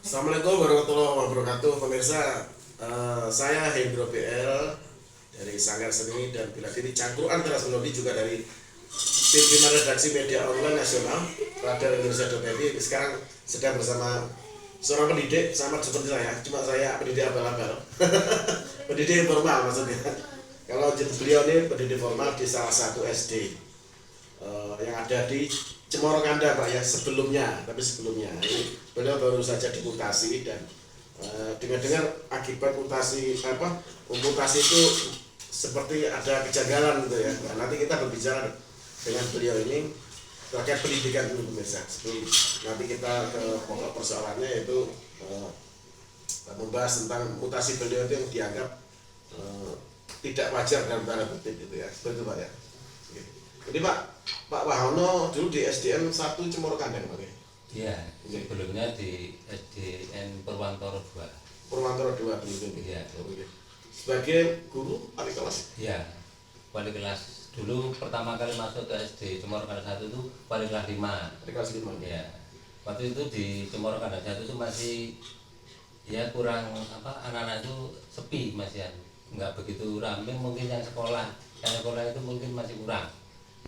Assalamualaikum warahmatullahi wabarakatuh pemirsa. Saya Hendro BL dari Sanggar Seni dan Bela Diri Cangkruan Teras Melodi, juga dari pimpinan redaksi media online nasional Radar Indonesia.tv. Sekarang sedang bersama seorang pendidik sama seperti saya, cuma saya pendidik abal-abal. Pendidik formal maksudnya. Kalau beliau ini pendidik formal di salah satu SD yang ada di Cemorokanda Pak ya, sebelumnya ini beliau baru saja dimutasi dan dengar-dengar akibat mutasi itu seperti ada kejanggalan gitu ya. Nah, nanti kita berbicara dengan beliau ini terkait pendidikan dulu pemirsa, sebelum nanti kita ke pokok persoalannya, yaitu membahas tentang mutasi beliau itu yang dianggap tidak wajar dalam tanda kutip gitu ya, seperti itu Pak ya. Jadi Pak Wahono dulu di SDN 1 Cemorokanda Pak ya? Iya, sebelumnya di SDN Purwantoro 2. Purwantoro 2 begitu. Iya. Sebagai guru wali kelas? Iya, wali kelas. Dulu pertama kali masuk ke SD Cemorokanda 1 itu wali kelas 5. Wali kelas 5. Iya. Waktu itu di Cemorokanda 1 itu masih ya kurang anak-anak itu sepi, masih nggak begitu ramai mungkin yang sekolah. Yang sekolah itu mungkin masih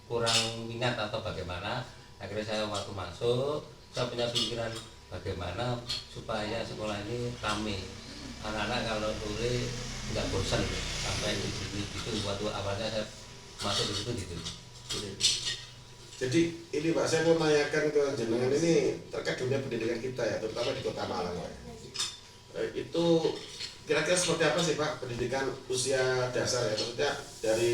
kurang minat atau bagaimana. Akhirnya saya waktu masuk, saya punya pikiran bagaimana supaya sekolah ini ramai, anak-anak kalau sore nggak bosan sampai di sini gitu. Waktu awalnya saya masuk di situ gitu. Jadi ini Pak, saya mau tanyakan ke jenengan ini terkait dunia pendidikan kita ya, terutama di Kota Malang Pak. Itu kira-kira seperti apa sih Pak pendidikan usia dasar ya, maksudnya dari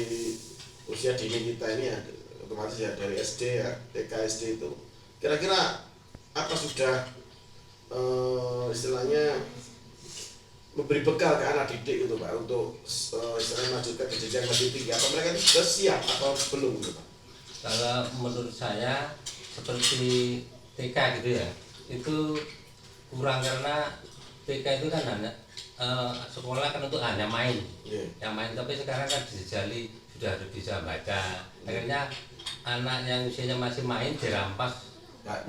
usia dini kita ini ya, otomatis ya dari SD ya, TK SD itu kira-kira apa sudah istilahnya memberi bekal ke anak didik gitu Pak, untuk istilahnya maju ke jenjang lebih tinggi, apa mereka itu sudah siap atau belum gitu Pak? Kalau menurut saya seperti TK gitu ya, itu kurang, karena TK itu kan hanya sekolah kan untuk hanya main, yang main. Tapi sekarang kan dijajali sudah bisa baca. Akhirnya anak yang usianya masih main dirampas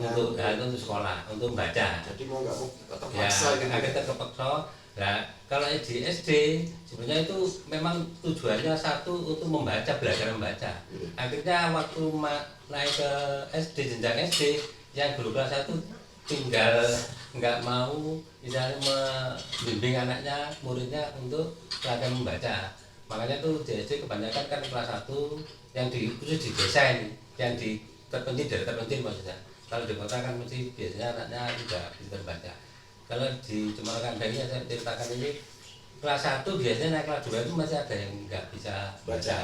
untuk sekolah, untuk membaca. Jadi mau nggak mau terpaksa gitu. Akhirnya terpaksa. Nah, kalau di SD sebenarnya itu memang tujuannya satu untuk membaca, belajar membaca. Akhirnya waktu naik ke SD, jenjang SD, yang guru kelas 1 tinggal nggak mau misalnya membimbing anaknya, muridnya untuk belajar membaca. Makanya tuh di SD kebanyakan kan kelas 1 yang khusus di desa ini, yang di terpencil, dari terpencil maksudnya. Kalau di kota kan mesti biasanya anaknya tidak bisa membaca. Kalau di Cemorokanda ini saya ceritakan ini, kelas 1 biasanya naik kelas 2 itu masih ada yang nggak bisa baca.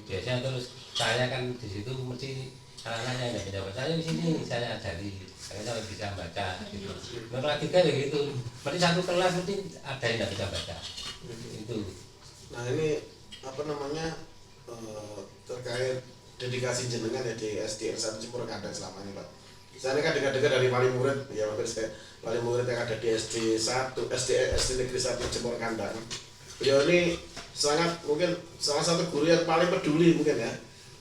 Biasanya terus saya kan di situ mesti anak-anaknya yang nggak bisa baca, saya di sini saya ajari, akhirnya bisa baca gitu. Nah, kelas 3 ya gitu, berarti satu kelas mesti ada yang nggak bisa baca. Itu. Nah ini apa namanya terkait dedikasi jenengan ya di SDN 1 Cemorokanda selama ini Pak. Saya ini kan dengar-dengar dari wali murid ya, wali murid yang ada di SD 1 SD Negeri 1 Cemorokanda. Beliau ini sangat mungkin salah satu guru yang paling peduli mungkin ya,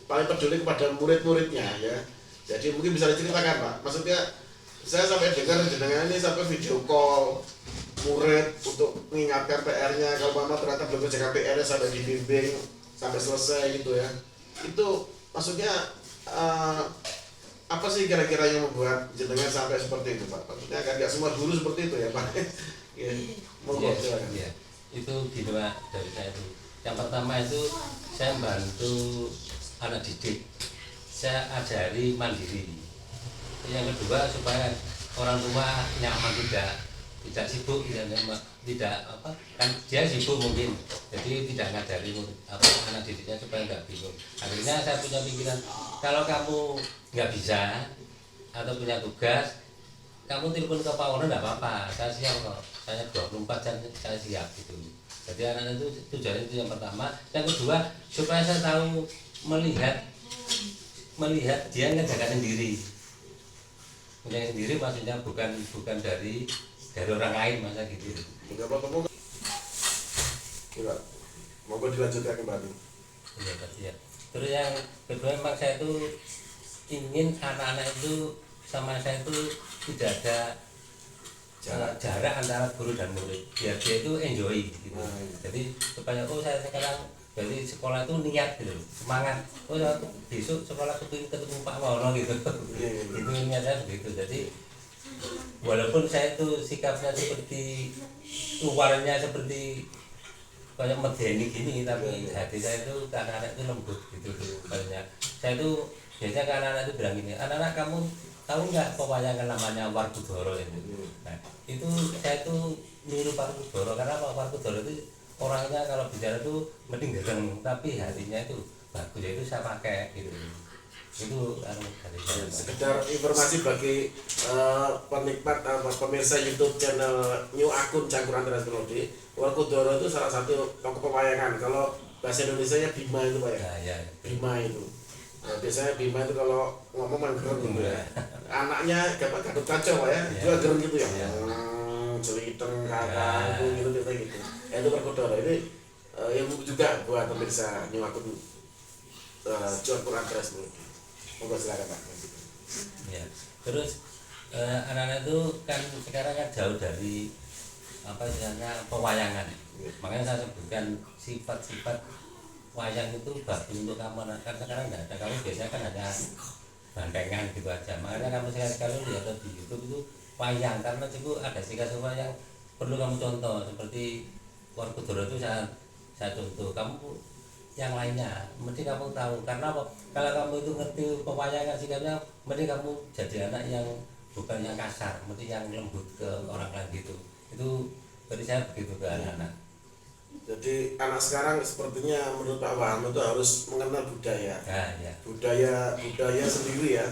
paling peduli kepada murid-muridnya ya. Jadi mungkin bisa diceritakan Pak, maksudnya saya sampai dengar jenengan ini sampai video call murid untuk mengingatkan PR-nya, kalau mama ternyata belum kerjakan PR-nya sampai dibimbing sampai selesai gitu ya. Itu maksudnya apa sih kira-kira yang membuat jenengan sampai seperti itu Pak? Maksudnya kan nggak semua guru seperti itu ya Pak. Ya, silakan. Ya. Itu gini Pak, dari saya itu. Yang pertama itu saya bantu anak didik, saya ajari mandiri. Yang kedua supaya orang tua nyaman, tidak sibuk, tidak kan dia sibuk mungkin, jadi tidak ngajari anak didiknya supaya nggak bingung. Akhirnya saya punya pikiran, kalau kamu nggak bisa atau punya tugas, kamu telepon ke Pak Wono nggak apa-apa, saya siap kok, saya 24 jam saya siap gitu. Jadi anak itu tujuannya itu yang pertama. Yang kedua supaya saya tahu melihat dia ngerjakan sendiri. Punya sendiri maksudnya bukan dari orang lain, masa gitu. Enggak apa-apa. Coba mau dilanjutkan kembali. Iya. Terus yang kedua memang saya itu ingin anak-anak itu sama saya itu tidak ada jarak antara guru dan murid biar dia itu enjoy gitu. Jadi supaya saya sekarang jadi sekolah itu niat gitu, semangat. Besok sekolah ketemu Pak Wono gitu. Itu niatnya begitu. Jadi walaupun saya itu sikapnya seperti luarnya seperti kayak medeni gini, tapi hati saya itu ke anak-anak itu lembut gitu. Banyak saya itu biasanya ke anak-anak itu bilang gini, anak-anak kamu tahu nggak pewayangan namanya Warkudoro itu? Nah, itu saya itu niru Warkudoro karena Warkudoro itu orangnya kalau bicara itu mending gereng, tapi hatinya itu bagus, itu saya pakai gitu. Itu dari saya. Sekedar informasi bagi penikmat pemirsa YouTube channel New Akun Cangkuran Teras Melodi, Warkudoro itu salah satu tokoh pewayangan. Kalau bahasa Indonesia-nya Bima itu Pak ya. Nah, ya. Bima itu. Nah, biasanya Bima itu kalau ngomong main gereng gitu ya. Anaknya Gatot Kaca Pak ya, juga gereng gitu ya. Jeliteng kakak gitu gitu. Itu Warkudoro ini ilmu juga buat pemirsa New Akun Cangkuran Teras Melodi. Monggo silakan Pak. Ya. Terus anak-anak itu kan sekarang kan jauh dari apa istilahnya pewayangan. Makanya saya sebutkan sifat-sifat wayang itu bagus untuk kamu. Kan sekarang nggak ada, kamu biasanya kan hanya bandengan gitu aja. Makanya kamu sekali-sekali lihat di YouTube itu wayang, karena itu ada sikap wayang perlu kamu contoh. Seperti Warkudoro itu saya contoh. Kamu yang lainnya mesti kamu tahu, karena apa? Kalau kamu itu ngerti pewayangan sikapnya, mesti kamu jadi anak yang bukan yang kasar, mesti yang lembut ke orang lain gitu. Itu dari saya begitu ke anak-anak. Jadi anak sekarang sepertinya menurut Pak Waham itu harus mengenal budaya. Nah, ya. budaya sendiri ya.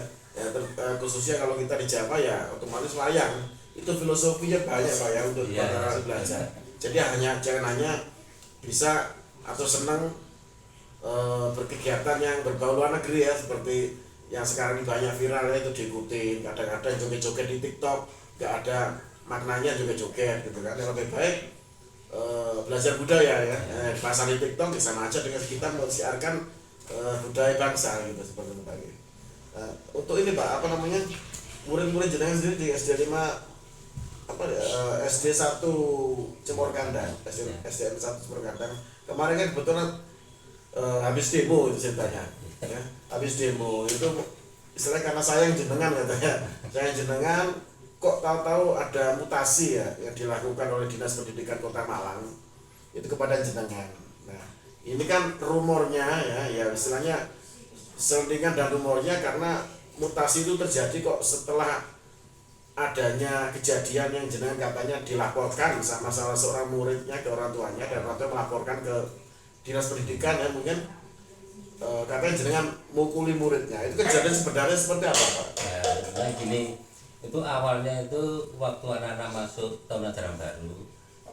Khususnya kalau kita di Jawa ya otomatis wayang itu filosofinya banyak Pak ya untuk belajar. Jadi jangan hanya bisa atau senang berkegiatan yang berbau luar negeri ya, seperti yang sekarang ini banyak viral ya, itu diikuti. Kadang-kadang joget-joget di TikTok nggak ada maknanya, joget-joget gitu kan. Yang lebih baik belajar budaya ya, pasar di TikTok sama aja dengan kita mensiarkan budaya bangsa gitu, seperti itu Pak. Untuk ini Pak, apa namanya, murid-murid jenengan sendiri di SD 5 SD 1 Cemor Kandang, SDN 1 Cemor Kandang kemarin kan kebetulan habis demo itu ceritanya ya. Habis demo itu istilahnya karena sayang jenengan katanya, sayang jenengan kok tahu-tahu ada mutasi ya yang dilakukan oleh Dinas Pendidikan Kota Malang itu kepada jenengan. Nah ini kan rumornya ya istilahnya selingan dan rumornya, karena mutasi itu terjadi kok setelah adanya kejadian yang jenengan katanya dilaporkan sama salah seorang muridnya ke orang tuanya, dan orang tua melaporkan ke Dinas Pendidikan ya, mungkin katanya jenengan mukuli muridnya. Itu kejadian sebenarnya seperti apa Pak? Nah gini, itu awalnya itu waktu anak-anak masuk tahun ajaran baru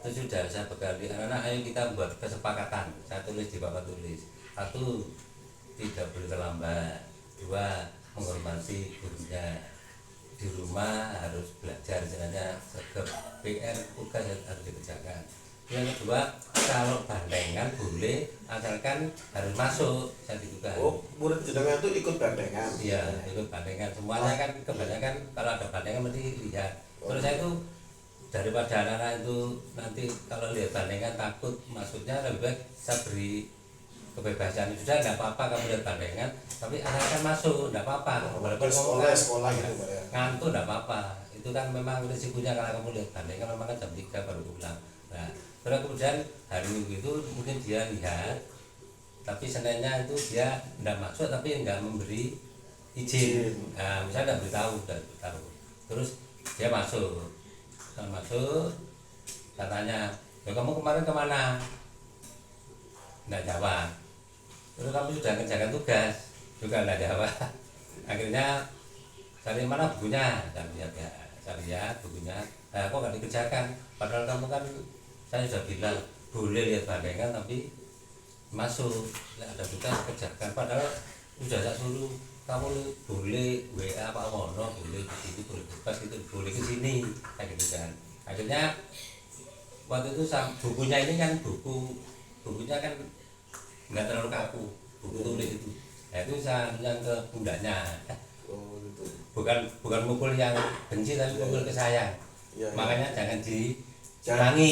itu sudah saya bekali anak-anak, ayo kita buat kesepakatan. Saya tulis di papan tulis, 1, tidak boleh terlambat, 2, menghormati gurunya, di rumah harus belajar, sebenarnya segera PR tugas harus dikerjakan. Yang kedua, kalau bandengan boleh asalkan harus masuk, saya ditugas. Oh, murid jenengan itu ikut bandengan? Iya, ikut bandengan. Semuanya kan kebanyakan kalau ada bandengan mesti lihat. Terus saya itu daripada anak-anak itu nanti kalau lihat bandengan takut masuknya, lebih baik saya beri kebebasan. Sudah nggak apa-apa kamu lihat bandengan, tapi asalkan masuk nggak apa-apa. Walaupun sekolah gitu Pak ya. ngantuk nggak apa-apa. Itu kan memang risikonya kalau kamu lihat bandengan memang kan jam 3 baru pulang. Nah, terus kemudian hari Minggu itu mungkin dia lihat, tapi Seninnya itu dia tidak masuk tapi nggak memberi izin. Nah, misalnya nggak beritahu, terus dia masuk, saya tanya, kamu kemarin kemana? Nggak jawab. Terus kamu sudah ngerjakan tugas, juga nggak jawab. Akhirnya cari mana bukunya, saya lihat bukunya. Nah, kok nggak dikerjakan? Padahal kamu kan, saya sudah bilang boleh lihat bandengan tapi masuk, ada tugas kerjakan. Padahal sudah saya suruh kamu boleh WA Pak Wono, boleh di sini, boleh bebas gitu, boleh ke sini, kayak gitu kan. Akhirnya waktu itu bukunya ini kan bukunya kan nggak terlalu kaku, buku tulis itu. Nah, itu saya yang ke pundaknya. Oh gitu. Bukan mukul yang benci tapi mukul ke saya. Ya, ya. Makanya jangan Jangan diulangi,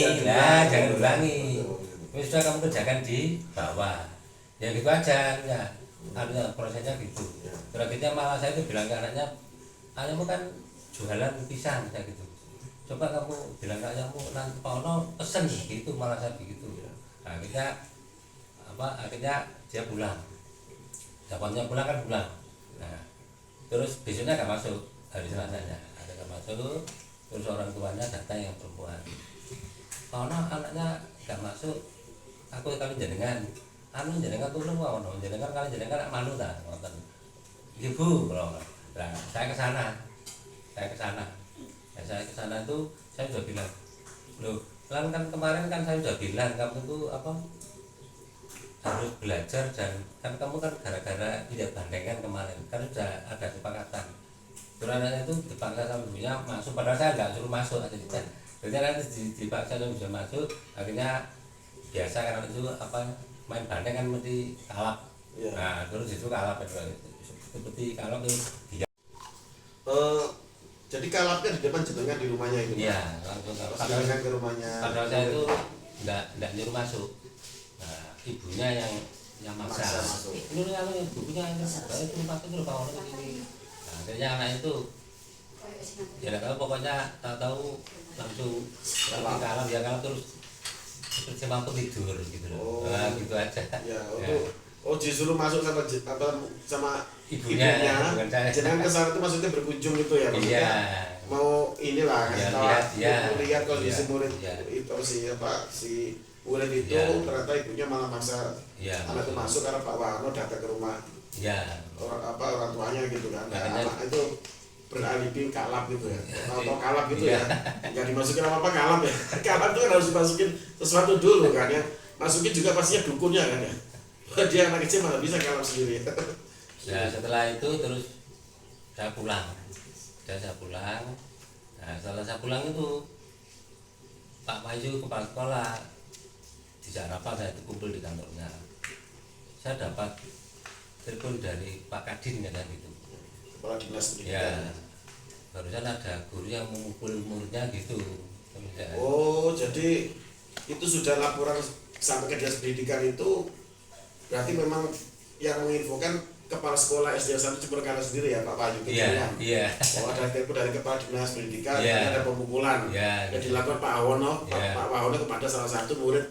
jangan ulangi. Betul. Sudah kamu kerjakan di bawah, ya gitu aja ya. Ada prosesnya gitu. Ya. Selanjutnya malah saya itu bilang ke anaknya, anakmu kan jualan pisang kayak gitu. Coba kamu bilang ke anakmu nanti Pak Ono pesen gitu, malah saya begitu. Nah, akhirnya dia pulang. Dapatnya pulang kan pulang. Nah, terus besoknya gak masuk hari Selasanya, ada gak masuk. Terus orang tuanya datang yang perempuan. Pak Ono anaknya gak masuk, aku kali jenengan. Anu jenengan tulung Pak Ono, jenengan kali jenengan manut ta ngoten. Ibu, kalau nah, saya ke sana. Nah, saya ke sana itu saya sudah bilang, loh, kan kemarin kan saya sudah bilang kamu itu apa harus belajar dan kan kamu kan gara-gara tidak bandingkan kemarin kan sudah ada kesepakatan. Terus anaknya itu dipaksa sama ibunya masuk, padahal saya nggak suruh masuk aja gitu. Jadi nanti dipaksa sama bisa masuk, akhirnya biasa karena itu apa main bandeng kan mesti kalap. Ya. Nah terus itu kalap seperti kalap itu dia. Jadi kalapnya di depan jenengan di rumahnya itu. Iya, langsung kalap. Pas jenengan ke rumahnya. Padahal saya itu nggak nyuruh masuk. Nah, ibunya yang maksa. Masuk. Ini ibunya ini saya itu pakai dulu Pak Ono ini. Nah, akhirnya anak itu ya nggak tahu pokoknya tahu langsung kalap ya kalap terus cuma aku tidur gitu loh. Nah, gitu aja. Ya, disuruh masuk sama ibunya. Bukan saya. Jenengan ke sana itu maksudnya berkunjung gitu ya, maksudnya Iya. mau inilah kasih tahu lihat kondisi murid itu si murid itu ternyata ibunya malah maksa anak itu masuk karena Pak Wano datang ke rumah orang tuanya gitu kan. Nah, anak itu beralibi kalap gitu ya, atau kalap gitu ya, nggak dimasukin apa kalap ya. Kalap itu kan harus dimasukin sesuatu dulu kan ya, masukin juga pastinya dukunnya kan ya. Dia anak kecil malah bisa kalap sendiri. Nah setelah itu terus saya pulang. Nah setelah saya pulang itu Pak Wahyu kepala sekolah di Jarapa, saya itu kumpul di kantornya. Saya dapat telepon dari Pak Kadin kan gitu. Kepala dinas pendidikan. Ya, barusan ada guru yang memukul muridnya gitu. Oh, jadi itu sudah laporan sampai ke dinas pendidikan itu berarti memang yang menginfokan kepala sekolah SD 1 Ciperkana sendiri ya Pak Wahyu. Iya. Oh, ada telepon dari kepala dinas pendidikan, ada pemukulan yang dilakukan Pak Wahono, Pak Wahono kepada salah satu murid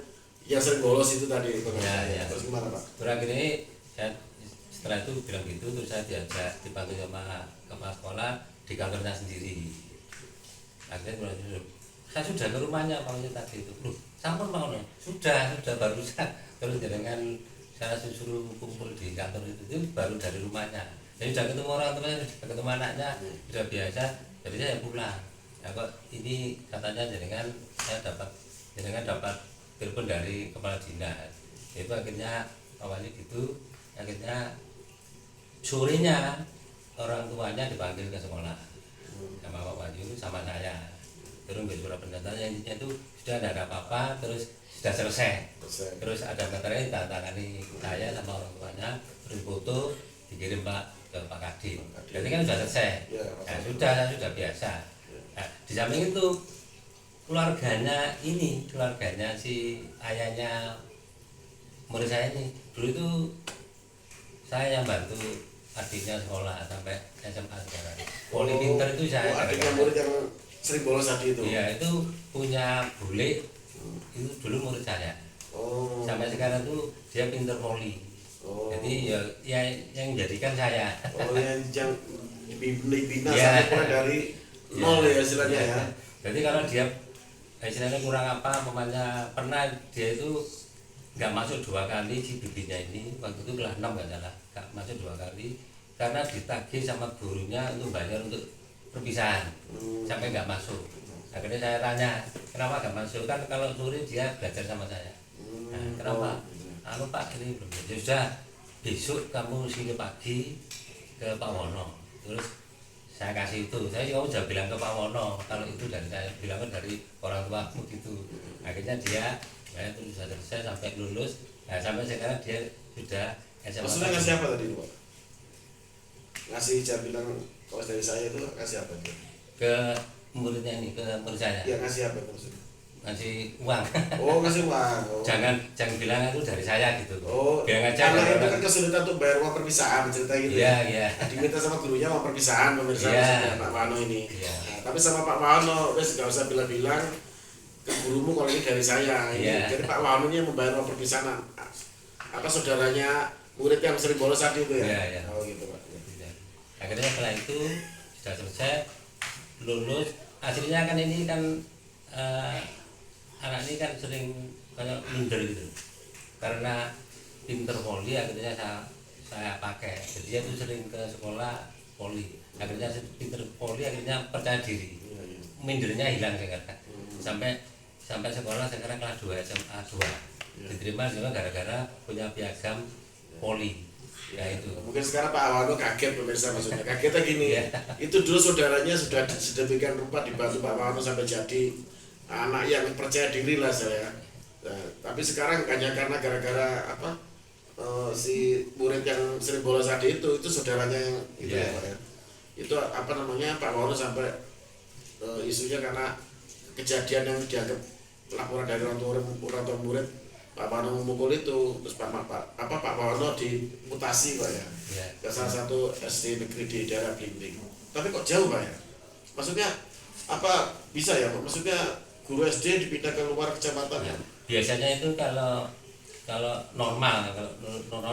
yang sering bolos itu tadi. Terus gimana Pak? Terus akhirnya setelah itu bilang gitu, terus saya diajak dipanggil sama kepala sekolah di kantornya sendiri. Akhirnya saya sudah ke rumahnya Pak Wahyu tadi itu. Loh, sampun Pak Wahono? Sudah barusan. Terus dengan saya suruh kumpul di kantor itu baru dari rumahnya. Jadi sudah ketemu orang tuanya, sudah ketemu anaknya, sudah biasa. Jadi saya pulang. Ya kok ini katanya saya dapat telepon dari kepala dinas. Itu akhirnya awalnya gitu, akhirnya sorenya orang tuanya dipanggil ke sekolah sama Pak Wahyu sama saya. Terus surat pernyataan yang intinya itu sudah tidak ada apa-apa, terus sudah selesai. Terus ada materai tangani saya sama orang tuanya, terus foto dikirim ke Pak Kadin. Jadi kan sudah selesai. Nah, sudah biasa. Nah, di samping itu keluarganya si ayahnya murid saya ini dulu itu saya yang bantu adiknya sekolah sampai SMA sekarang. Poli pinter itu saya. Adiknya murid yang sering bolos tadi itu. Iya, itu punya bule. Itu dulu murid saya. Sampai sekarang tuh dia pinter voli. Jadi ya yang jadikan saya. Yang dibina sampai mulai dari nol ya istilahnya ya. Jadi kalau dia istilahnya kurang apa, pernah dia itu nggak masuk 2 kali si bibinya ini, waktu itu kelas 6 nggak salah, nggak masuk 2 kali karena ditagih sama gurunya untuk bayar untuk perpisahan sampai nggak masuk. Akhirnya saya tanya, kenapa nggak masuk? Kan kalau sore dia belajar sama saya. Nah, kenapa? Pak ini belum. Ya sudah, besok kamu sini pagi ke Pak Wono. Terus saya kasih itu. Saya juga sudah bilang ke Pak Wono kalau itu dari saya, bilang dari orang tuamu gitu. Akhirnya dia, itu sudah selesai sampai lulus. Nah, sampai sekarang dia sudah SMA. Maksudnya ngasih apa tadi Pak? Ngasih bilang kalau dari saya itu ngasih apa dia? Ke muridnya ini ke murid saya Ya ngasih apa maksudnya? ngasih uang. Oh ngasih uang. Oh. jangan bilang itu dari saya gitu. Oh, Bilang aja karena itu kalau kan kesulitan untuk bayar uang perpisahan cerita gitu. iya Ya. iya Diminta sama gurunya uang perpisahan pemirsa Iya. maksudnya Pak Wano ini. Iya. Nah, tapi sama Pak Wano wes gak usah bilang-bilang ke gurumu kalau ini dari saya. Ini. Iya. Jadi Pak Wano ini yang membayar uang perpisahan. Apa saudaranya murid yang sering bolos tadi itu ya? Iya, iya. Oh gitu Pak. Iya. Akhirnya setelah itu sudah selesai lulus. Aslinya kan ini kan anak ini kan sering kayak minder gitu karena pinter poli. Akhirnya saya pakai, jadi dia tuh sering ke sekolah poli. Akhirnya pinter poli, akhirnya percaya diri, Iya, iya. mindernya hilang sekarang. Sampai sekolah sekarang kelas 2 SMA 2 diterima juga gara-gara punya piagam poli. Ya itu Mungkin sekarang Pak Wano kaget pemirsa maksudnya. Kagetnya gini, Iya. itu dulu saudaranya sudah sedemikian rupa dibantu Pak Wano sampai jadi anak yang percaya diri lah saya. Nah, tapi sekarang hanya karena gara-gara apa si murid yang sering bolos tadi itu saudaranya yang itu Iya. ya Pak ya. Itu apa namanya Pak Wano sampai isunya karena kejadian yang dianggap laporan dari orang tua murid Pak Wano memukul itu, terus Pak Wano dimutasi Pak ya ya. ke salah satu SD negeri di daerah Blimbing. Tapi kok jauh Pak ya? Maksudnya apa bisa ya Pak? Maksudnya guru SD dipindah ke luar kecamatan ya? Biasanya itu kalau normal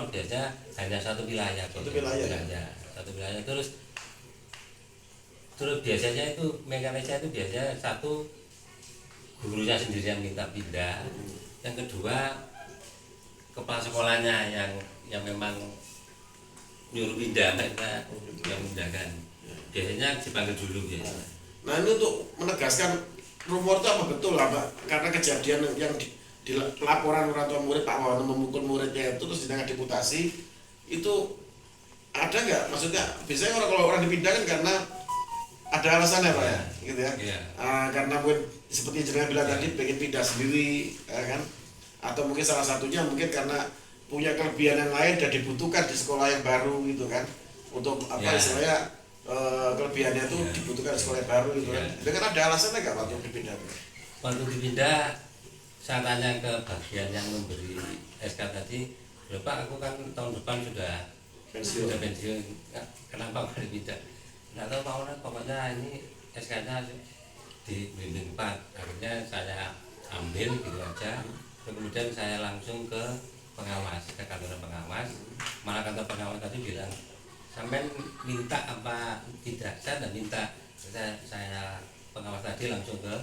biasanya hanya satu wilayah. Satu wilayah. Satu wilayah. Terus biasanya itu mekanisnya itu biasanya satu gurunya sendiri yang minta pindah. Yang kedua kepala sekolahnya yang memang nyuruh pindah, mereka yang pindahkan. Biasanya dipanggil dulu biasanya. Nah ini untuk menegaskan rumor itu apa betul lah Pak? Karena kejadian yang di laporan orang tua murid Pak Wano memukul muridnya itu terus ditangkap deputasi itu ada nggak? Maksudnya biasanya kalau orang dipindahkan karena ada alasannya Pak ya, gitu ya? Iya. Karena mungkin seperti jenengan bilang tadi pengen pindah sendiri, ya kan? Atau mungkin salah satunya mungkin karena punya kelebihan yang lain dan dibutuhkan di sekolah yang baru gitu kan? Untuk apa Ya. istilahnya kelebihannya itu Ya. dibutuhkan di sekolah yang baru gitu kan? Ya. Itu kan ada alasannya nggak Pak untuk dipindah? Waktu dipindah, saya tanya ke bagian yang memberi SK tadi, "Loh Pak, aku kan tahun depan sudah pensiun. Kenapa nggak dipindah?" Nggak tahu Pak Onan, pokoknya ini SK-nya di Blimbing 4. Akhirnya saya ambil gitu aja. Kemudian saya langsung ke pengawas, ke kantor pengawas. Malah kantor pengawas tadi bilang, "Sampai minta apa tidak?" Saya tidak minta. Saya pengawas tadi langsung ke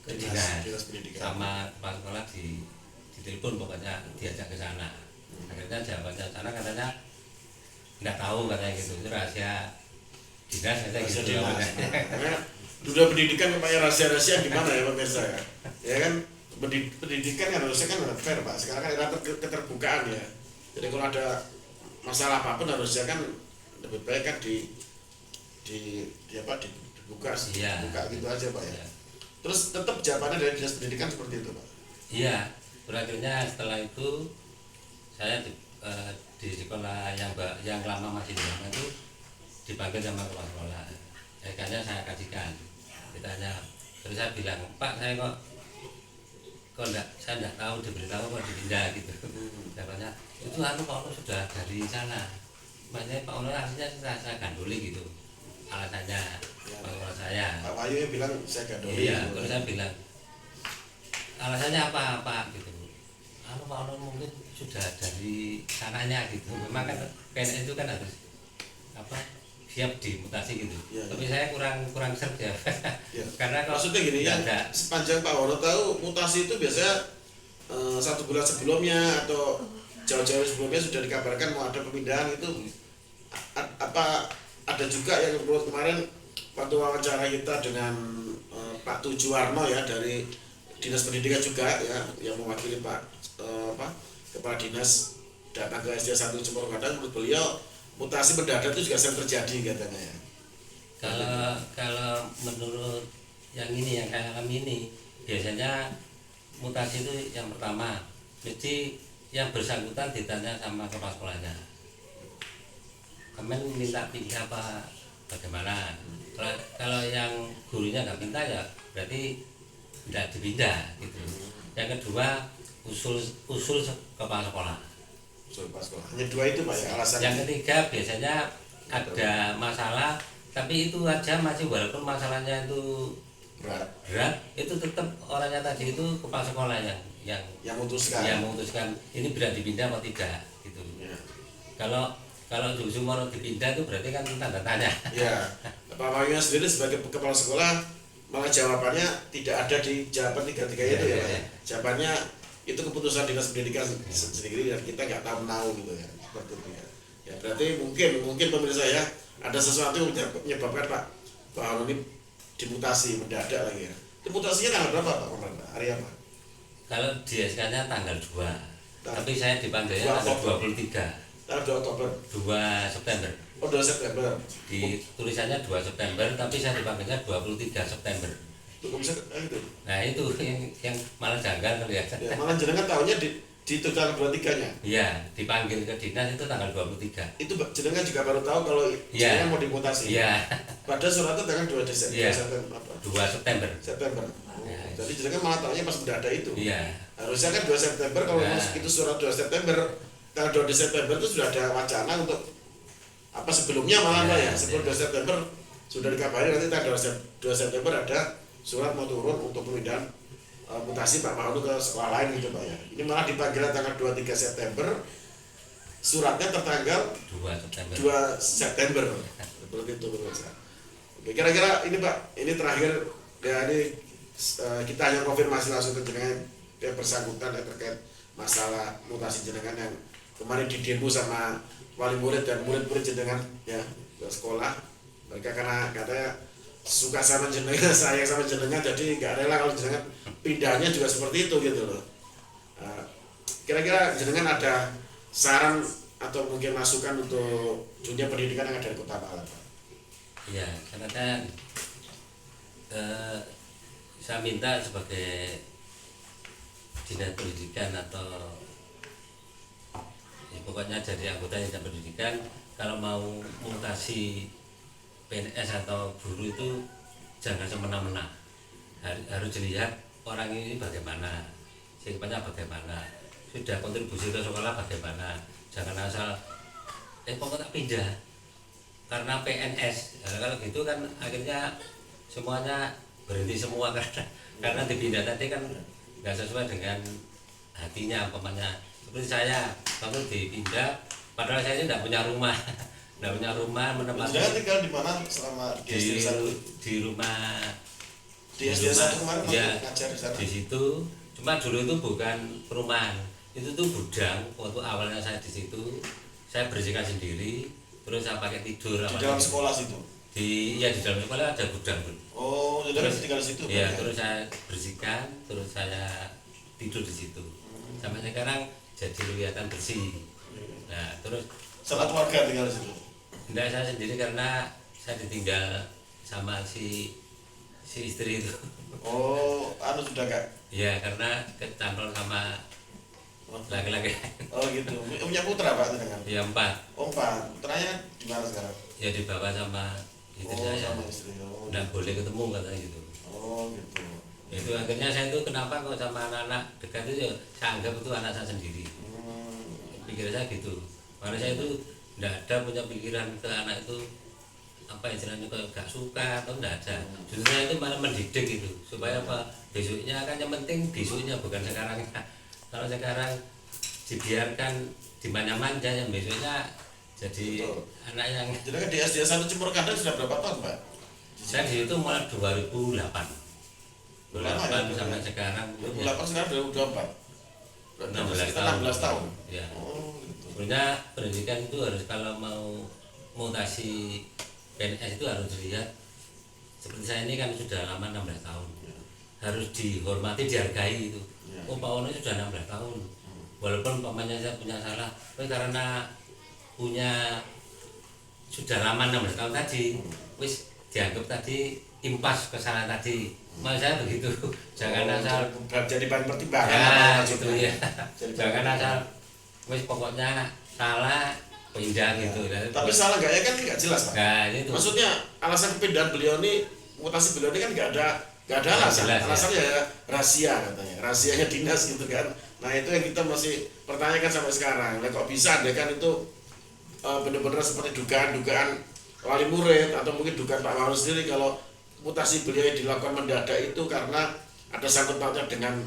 dinas pendidikan. sama kepala sekolah ditelepon, pokoknya diajak ke sana. Akhirnya jawabannya sana katanya nggak tahu, katanya gitu, itu rahasia dinas, katanya Rahasia gitu. dinas. Karena dunia pendidikan kayak rahasia-rahasia gimana ya pemirsa ya? Ya kan pendidikan kan harusnya kan fair Pak. Sekarang kan era keterbukaan ya. Jadi kalau ada masalah apapun harusnya kan lebih baik kan dibuka Iya. dibuka gitu aja Pak ya. Iya. Terus tetap jawabannya dari dinas pendidikan seperti itu Pak. Iya, terakhirnya setelah itu saya di sekolah yang lama masih di lama itu dipanggil sama kepala sekolah. Kayaknya saya kajikan, ditanya, terus saya bilang, "Pak, saya enggak tahu, diberitahu kok dipindah gitu." Jawabannya, "Itu Pak Ono sudah dari sana. Makanya Pak Ono aslinya saya gandoli gitu." Alasannya Pak saya. Pak Wahyu yang bilang saya gandoli. Iya, kalau saya bilang alasannya apa gitu. Pak Ono mungkin sudah dari sananya gitu. Memang kan PNS itu kan harus siap dimutasi gitu. Iya, Tapi saya kurang serg ya. Ya. Karena kalau Maksudnya gini ya, ada sepanjang Pak Wano tahu mutasi itu biasanya 1 bulan sebelumnya atau jauh-jauh sebelumnya sudah dikabarkan mau ada pemindahan itu apa ada juga yang menurut kemarin waktu wawancara kita dengan Pak Tujuarno ya dari Dinas Pendidikan juga ya yang mewakili Kepala Dinas datang ke SD 1 Cempor Gadang, menurut beliau mutasi mendadak itu juga sering terjadi katanya ya. kalau menurut yang saya alami ini biasanya mutasi itu yang pertama mesti yang bersangkutan ditanya sama kepala sekolahnya, "Kamen minta pilih apa, bagaimana?" Kalau yang gurunya nggak minta ya berarti tidak dipindah gitu. Yang kedua usul kepala sekolah. Hanya dua itu Pak ya alasan. Yang ketiga biasanya ada masalah tapi itu aja masih walaupun masalahnya itu berat itu tetap orangnya tadi itu kepala sekolah yang memutuskan ini bisa dipindah atau tidak gitu. Ya. Kalau justru mau dipindah itu berarti kan tanda tanya. Ya, Pak Mahyuna sendiri sebagai kepala sekolah malah jawabannya tidak ada di jawaban tiga-tiga itu ya, Pak ya. Jawabannya itu keputusan dinas pendidikan sendiri dan kita nggak tahu gitu ya, seperti itu ya. Ya berarti mungkin pemirsa ya ada sesuatu yang menyebabkan Pak Harun ini dimutasi mendadak lagi ya. Dimutasinya tanggal berapa Pak kemarin? Hari apa? Kalau di SK-nya tanggal 2, tapi saya dipanggilnya tanggal 23. Tanggal 2 Oktober. 2 September. Oh 2 September. Di tulisannya 2 September, tapi saya dipanggilnya 23 September. Kok bisa itu? Nah itu yang malah janggal kali ya. Ya malah jenengan tahunya di tanggal 23-nya. Iya, dipanggil ke dinas itu tanggal 23. Itu jenengan juga baru tahu kalau jenengan mau dimutasi. Iya. Padahal suratnya tanggal 2 Desember. Iya. 2 September. September. Oh, Ya, jadi jenengan malah tahunya pas mendadak itu. Iya. Harusnya kan 2 September kalau Ya. itu surat 2 September, tanggal 2 September itu sudah ada wacana untuk apa sebelumnya malah Pak ya. Sebelum 2 September sudah dikabari nanti tanggal 2 September ada surat mau turun untuk pemindahan mutasi Pak Mahyuna ke sekolah lain gitu Pak ya. Ini malah dipanggil tanggal 23 September, suratnya tertanggal 2 September. 2 September. Seperti itu pemirsa. Oke, kira-kira ini Pak, ini terakhir ya ini kita hanya konfirmasi langsung ke jenengan yang bersangkutan terkait masalah mutasi jenengan yang kemarin didemo sama wali murid dan murid-murid jenengan ya ke sekolah. Mereka karena katanya suka sama jenengan, sayang sama jenengan, jadi nggak rela kalau jenengan pindahnya juga seperti itu gitu loh. Kira-kira jenengan ada saran atau mungkin masukan untuk dunia pendidikan yang ada di Kota Malang Pak? Iya, karena kan saya minta sebagai dinas pendidikan atau ya, pokoknya jadi anggota dinas pendidikan kalau mau mutasi PNS atau guru itu jangan semena-mena, harus dilihat orang ini bagaimana, sifatnya bagaimana, sudah kontribusi ke sekolah bagaimana, jangan asal pokoknya pindah karena PNS. Nah, kalau gitu kan akhirnya semuanya berhenti semua karena dipindah tadi kan nggak sesuai dengan hatinya umpamanya. Seperti saya waktu dipindah padahal saya ini nggak punya rumah menempati. Jangan tinggal di mana selama di rumah di SD 1 kemarin ya, ngajar di sana. di situ cuma dulu itu bukan perumahan, itu tuh gudang. Waktu awalnya saya di situ saya bersihkan sendiri, terus saya pakai tidur Di dalam sekolah situ. di dalam sekolah ada gudang. Oh, jadi Terus- tinggal di situ. Ya, Pak, terus saya bersihkan, terus saya tidur di situ. Sampai sekarang jadi kelihatan bersih. Nah, terus Sama keluarga tinggal di situ. enggak, saya sendiri karena saya ditinggal sama si istri itu. Oh, anu sudah Kak. Ya, karena kecantol sama laki-laki. Oh gitu. Punya putra Pak dengan. Ya 4. Oh, Pak. Putranya di mana sekarang? Ya dibawa sama istri Oh, saya. sama istri. Oh, Nggak boleh ketemu katanya gitu. oh gitu. Itu akhirnya saya itu kenapa kok sama anak-anak dekat itu ya, saya anggap itu anak saya sendiri. Pikir saya gitu. Karena saya itu nggak ada punya pikiran ke anak itu apa istilahnya kayak gak suka atau enggak ada. Justru saya itu malah mendidik itu supaya apa besoknya kan yang penting besoknya bukan sekarang. Kalau sekarang dibiarkan dimanja-manja yang besoknya jadi Betul. anak yang Jadi kan di SD 1 Cimur Kandang sudah berapa tahun Pak? saya di situ mulai 2008. Lama ya? Sampai sekarang 2008 sekarang 2024. 16 Sekitar tahun. 16 tahun. Ya. Oh gitu. Sebenarnya pendidikan itu harus kalau mau mutasi PNS itu harus dilihat seperti saya ini kan sudah lama 16 tahun. Harus dihormati, dihargai itu. Ya. Oh Pak Ono sudah 16 tahun. Walaupun umpamanya saya punya salah, tapi karena punya sudah lama 16 tahun tadi, wis dianggap tadi impas kesalahan tadi. Maksud saya begitu. Jangan asal jadi bahan pertimbangan ya apa gitu maksudnya? ya. Jadi Jangan bahan asal wis pokoknya salah pindah gitu. Tapi salah nggak ya kan nggak jelas Pak. Nah, itu. Maksudnya alasan kepindahan beliau ini, mutasi beliau ini kan nggak ada alasan. Jelas, Alasannya ya rahasia katanya, rahasianya dinas gitu kan. Nah itu yang kita masih pertanyakan sampai sekarang. Nah kok bisa deh kan itu benar-benar seperti dugaan-dugaan wali murid atau mungkin dugaan Pak Wahono sendiri kalau mutasi beliau yang dilakukan mendadak itu karena ada sangkut pautnya dengan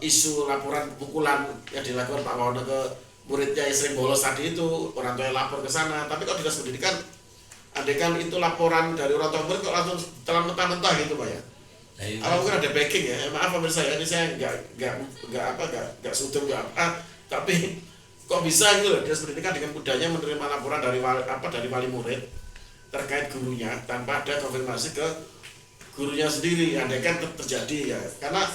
isu laporan pukulan yang dilakukan Pak Wahono ke muridnya yang sering bolos tadi itu, orang tua yang lapor ke sana. Tapi kok dinas pendidikan andaikan itu laporan dari orang tua murid kok langsung telan mentah-mentah gitu Pak ya. Apa mungkin ada backing ya? Maaf pemirsa ya, ini saya nggak sudut nggak apa, tapi kok bisa gitu loh dinas pendidikan dengan mudahnya menerima laporan dari wali murid terkait gurunya tanpa ada konfirmasi ke gurunya sendiri. Andaikan terjadi ya, karena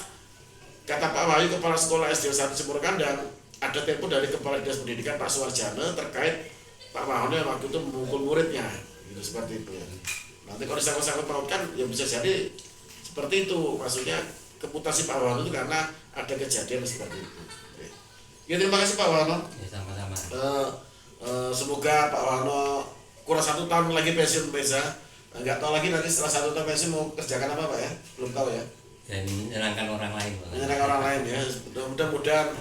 kata Pak Wahyu kepala sekolah SD 1 Sumur Kandang, ada telepon dari kepala dinas pendidikan Pak Suwarjana terkait Pak Wahono yang waktu itu memukul muridnya, gitu seperti itu ya. Nanti kalau disangkut-sangkut pautkan ya bisa jadi seperti itu, maksudnya keputasi Pak Wahono itu karena ada kejadian seperti itu. Ya terima kasih Pak Wahono. Ya, sama-sama. Semoga Pak Wahono kurang 1 tahun lagi pensiun pemirsa. Nggak tahu lagi nanti setelah 1 tahun pensiun mau kerjakan apa Pak ya, belum tahu ya. Dan menyenangkan orang lain. Menyenangkan orang lain ya. Mudah-mudahan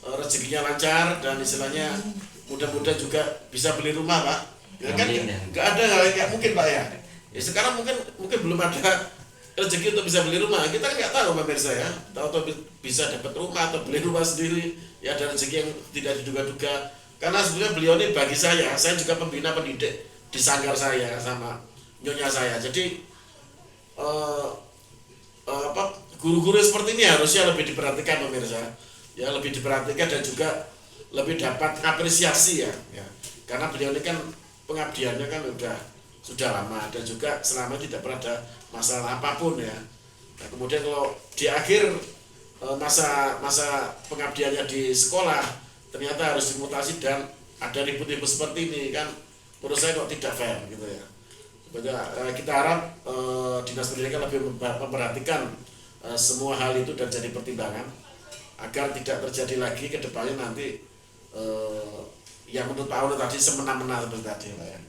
rezekinya lancar dan istilahnya mudah-mudahan juga bisa beli rumah Pak. Ya kan nggak ada hal yang nggak mungkin Pak ya. Ya sekarang mungkin belum ada rezeki untuk bisa beli rumah. Kita kan nggak tahu pemirsa ya. Tahu bisa dapat rumah atau beli rumah sendiri. Ya ada rezeki yang tidak diduga-duga. Karena sebenarnya beliau ini bagi saya juga pembina pendidik di sanggar saya sama nyonya saya. Jadi guru-guru seperti ini harusnya lebih diperhatikan pemirsa. Ya lebih diperhatikan dan juga lebih dapat apresiasi ya. Karena beliau ini kan pengabdiannya kan sudah lama dan juga selama tidak pernah ada masalah apapun ya. Nah, kemudian kalau di akhir masa pengabdiannya di sekolah ternyata harus dimutasi dan ada ribut-ribut seperti ini kan, menurut saya kok tidak fair gitu ya. Kita harap dinas pendidikan lebih memperhatikan semua hal itu dan jadi pertimbangan agar tidak terjadi lagi ke depannya nanti yang menurut Pak Wahono tadi semena-mena seperti tadi Pak ya.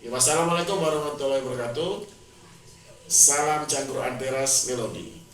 Wassalamualaikum warahmatullahi wabarakatuh. Salam Cangkruan Teras Melodi.